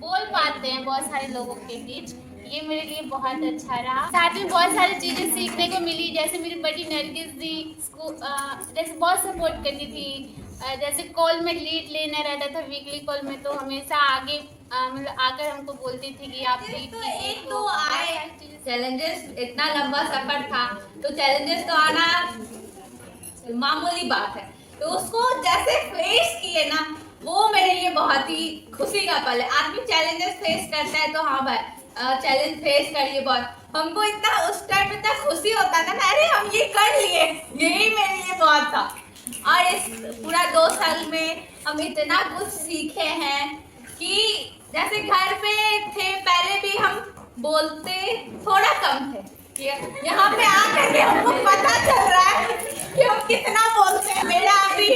बोल पाते हैं बहुत सारे लोगों के बीच। ये मेरे लिए बहुत अच्छा रहा। साथ में बहुत सारी चीज़ें सीखने को मिली, जैसे मेरी बड़ी नरगिस दी जैसे बहुत सपोर्ट करती थी। जैसे कॉल में लीड लेना रहता था वीकली कॉल में, तो हमेशा आगे मतलब आकर हमको बोलती थी कि आप लीड तो कीजिए। एक तो आए चैलेंजेस, इतना लंबा सफर था तो चैलेंजेस तो आना मामूली बात है, तो उसको जैसे फेस किए ना, वो मेरे लिए बहुत ही खुशी का पल है। आदमी चैलेंजेस फेस करता है तो हाँ भाई चैलेंज फेस करिए। बहुत हमको इतना उस टाइम इतना खुशी होता था ना, अरे हम ये कर लिए, यही मेरे लिए बहुत था। और इस पूरा 2 साल में हम इतना कुछ सीखे हैं कि जैसे घर पे थे पहले भी हम बोलते थोड़ा कम थे, यहाँ पे आकर के हमको पता चल रहा है कि हम कितना बोलते हैं। मेरा अभी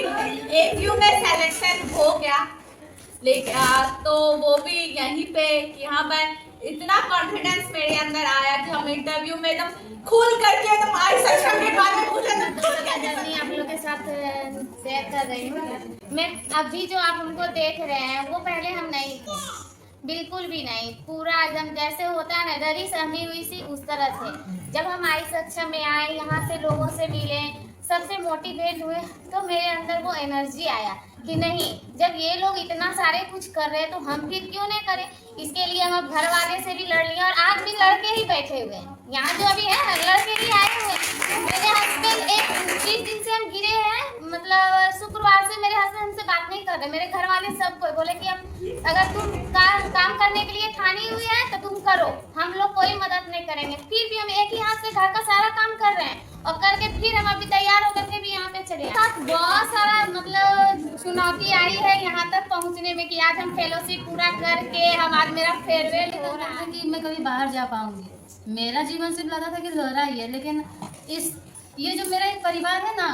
APU में सिलेक्शन हो गया, लेकिन तो वो भी यहीं पे यहाँ पर इतना कॉन्फिडेंस मेरे अंदर आया कि हम इंटरव्यू में एकदम खुल करके एकदम आई सेक्शन के बारे में पूछे जर्नी आप लोग के साथ शेयर कर रही हूँ। मैं अभी जो आप हमको देख रहे हैं वो पहले हम नहीं थे, बिल्कुल भी नहीं। पूरा एकदम जैसे होता है ना डरी सहमी हुई सी, उस तरह से। जब हम आई सक्षम में आए, यहाँ से लोगों से मिले, सबसे मोटिवेट हुए, तो मेरे अंदर वो एनर्जी आया कि नहीं, जब ये लोग इतना सारे कुछ कर रहे हैं तो हम फिर क्यों नहीं करें। इसके लिए हम घर वाले से भी लड़ लिए और आज भी लड़के ही बैठे हुए हैं। यहाँ जो अभी है ना, लड़के ही आए हुए हैं। मेरे हस्बैंड 20 दिन से हम गिरे हैं, मतलब शुक्रवार से मेरे हस्बैंड हमसे बात नहीं कर रहे। मेरे घर वाले सब कोई बोले कि हम अगर तुम काम करने के लिए ठानी हुई है तो तुम करो, हम लोग कोई मदद नहीं करेंगे। फिर भी हम एक ही हाथ से घर का सारा काम कर रहे हैं और करके फिर हम अभी तैयार होकर के भी यहाँ पे चले। बहुत सारा मतलब चुनौती आई है यहाँ तक पहुँचने में कि आज हम फेलोशिप पूरा करके हम आज मेरा फेयरवेल हो रहा है कि मैं कभी बाहर जा पाऊंगी। मेरा जीवन सिर्फ लगा था कि दोहरा ही है, लेकिन ये जो मेरा एक परिवार है ना,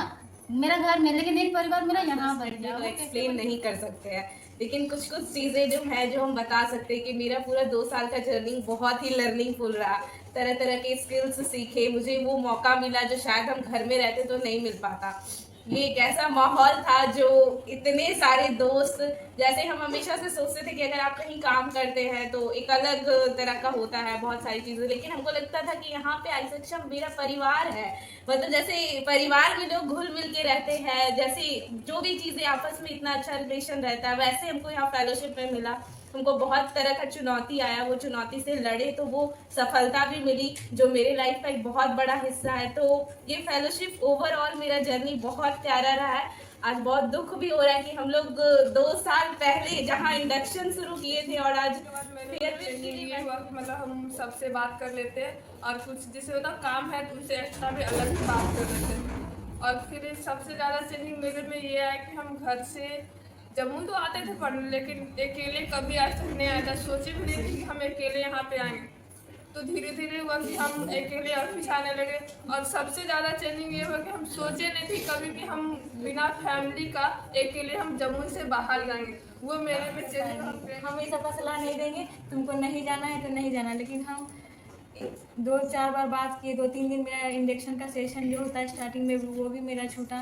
मेरा घर में, लेकिन एक परिवार मेरा यहाँ पर एक्सप्लेन नहीं कर सकते हैं, लेकिन कुछ कुछ चीज़ें जो है जो हम बता सकते हैं कि मेरा पूरा 2 साल का जर्नी बहुत ही लर्निंगफुल रहा। तरह तरह के स्किल्स सीखे, मुझे वो मौका मिला जो शायद हम घर में रहते तो नहीं मिल पाता। ये एक ऐसा माहौल था जो इतने सारे दोस्त, जैसे हम हमेशा से सोचते थे कि अगर आप कहीं काम करते हैं तो एक अलग तरह का होता है बहुत सारी चीज़ें, लेकिन हमको लगता था कि यहाँ पे आई सेक्शन मेरा परिवार है। मतलब जैसे परिवार में लोग घुल मिल के रहते हैं, जैसे जो भी चीज़ें आपस में इतना अच्छा रिलेशन रहता है, वैसे हमको यहाँ फेलोशिप में मिला। हमको बहुत तरह का चुनौती आया, वो चुनौती से लड़े तो वो सफलता भी मिली जो मेरे लाइफ का एक बहुत बड़ा हिस्सा है। तो ये फेलोशिप ओवरऑल मेरा जर्नी बहुत प्यारा रहा है। आज बहुत दुख भी हो रहा है कि हम लोग 2 साल पहले जहाँ इंडक्शन शुरू किए थे और आज ये हुआ कि मतलब हम सबसे बात कर लेते हैं और कुछ जैसे होता काम है तो उससे एक्स्ट्रा भी अलग से बात कर लेते हैं। और फिर सबसे ज़्यादा चेंजिंग मेरे में ये है कि हम घर से जम्मू तो आते थे पढ़ने, लेकिन अकेले कभी आज तक नहीं आया था। सोचे भी नहीं थी कि हम अकेले यहाँ पे आएंगे। तो धीरे धीरे हुआ कि हम अकेले ऑफिस आने लगे। और सबसे ज़्यादा चेंजिंग ये हुआ कि हम सोचे नहीं थी कभी कि हम बिना फैमिली का अकेले हम जम्मू से बाहर जाएंगे। वो मेरे में चेंजिंग। हम ये सबका सलाह नहीं देंगे, तुमको नहीं जाना है तो नहीं जाना, लेकिन हम 2-4 बार बात किए। 2-3 दिन मेरा इंडक्शन का सेशन जो होता है स्टार्टिंग में वो भी मेरा छूटा,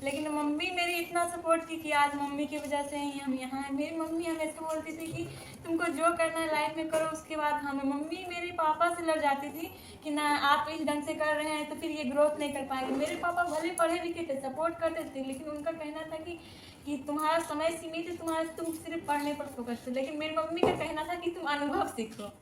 लेकिन मम्मी मेरी इतना सपोर्ट की कि आज मम्मी की वजह से ही हम यहाँ हैं। मेरी मम्मी हमेशा बोलती थी कि तुमको जो करना है लाइफ में करो, उसके बाद हमें। मम्मी मेरे पापा से लड़ जाती थी कि ना आप इस ढंग से कर रहे हैं तो फिर ये ग्रोथ नहीं कर पाएंगे। मेरे पापा भले पढ़े लिखे थे, सपोर्ट करते थे, लेकिन उनका कहना था कि तुम्हारा समय सीमित है, तुम सिर्फ पढ़ने पर फोकस थे। लेकिन मेरी मम्मी का कहना था कि तुम अनुभव सीखो।